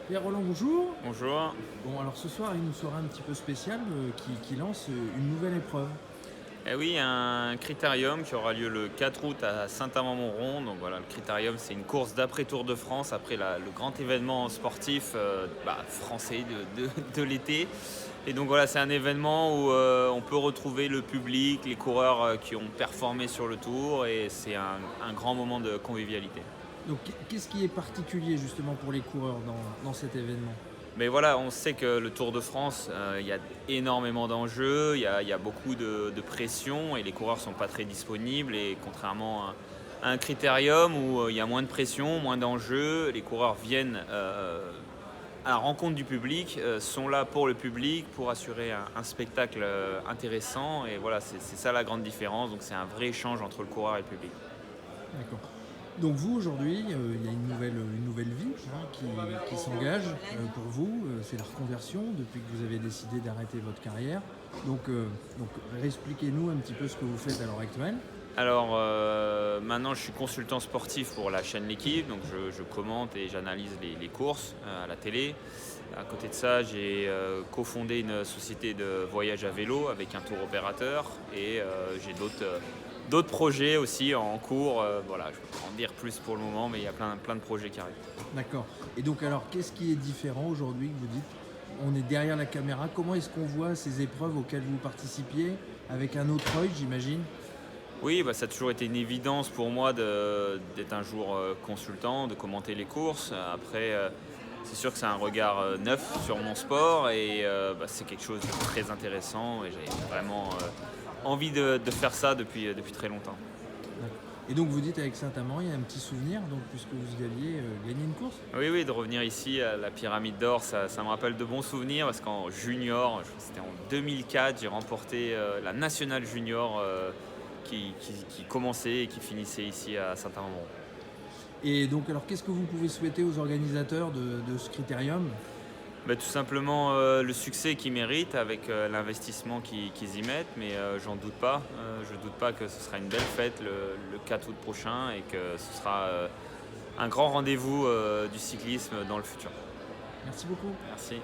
Pierre Roland, bonjour. Bonjour. Bon, alors ce soir, une soirée un petit peu spéciale qui lance une nouvelle épreuve. Eh oui, un critérium qui aura lieu le 4 août à Saint-Amand-Montrond. Donc voilà, le critérium, c'est une course d'après Tour de France, après le grand événement sportif français de l'été. Et donc voilà, c'est un événement où on peut retrouver le public, les coureurs qui ont performé sur le Tour, et c'est un grand moment de convivialité. Donc, qu'est-ce qui est particulier justement pour les coureurs dans cet événement? Mais voilà, on sait que le Tour de France, il y a énormément d'enjeux, il y a beaucoup de pression et les coureurs ne sont pas très disponibles. Et contrairement à un critérium où il y a moins de pression, moins d'enjeux, les coureurs viennent à la rencontre du public, sont là pour le public, pour assurer un spectacle intéressant. Et voilà, c'est ça la grande différence. Donc c'est un vrai échange entre le coureur et le public. D'accord. Donc vous, aujourd'hui, il y a une nouvelle vie qui s'engage pour vous. C'est la reconversion depuis que vous avez décidé d'arrêter votre carrière. Donc expliquez-nous un petit peu ce que vous faites à l'heure actuelle. Alors maintenant je suis consultant sportif pour la chaîne L'équipe, donc je commente et j'analyse les courses à la télé. À côté de ça, j'ai cofondé une société de voyage à vélo avec un tour opérateur et j'ai d'autres projets aussi en cours. Voilà, je ne peux pas en dire plus pour le moment, mais il y a plein de projets qui arrivent. D'accord. Et donc alors, qu'est-ce qui est différent aujourd'hui que vous dites? On est derrière la caméra. Comment est-ce qu'on voit ces épreuves auxquelles vous participiez avec un autre œil, j'imagine? Oui, ça a toujours été une évidence pour moi d'être un jour consultant, de commenter les courses. Après, c'est sûr que c'est un regard neuf sur mon sport et c'est quelque chose de très intéressant et j'avais vraiment envie de faire ça depuis très longtemps. D'accord. Et donc vous dites avec Saint-Amand, il y a un petit souvenir, donc puisque vous y aviez gagné une course? Oui, oui, de revenir ici à la Pyramide d'Or, ça me rappelle de bons souvenirs parce qu'en junior, je crois que c'était en 2004, j'ai remporté la nationale junior qui commençait et qui finissait ici à Saint-Amand. Et donc alors qu'est-ce que vous pouvez souhaiter aux organisateurs de ce critérium? Tout simplement le succès qu'ils méritent avec l'investissement qu'ils y mettent, mais j'en doute pas. Je doute pas que ce sera une belle fête le 4 août prochain et que ce sera un grand rendez-vous du cyclisme dans le futur. Merci beaucoup. Merci.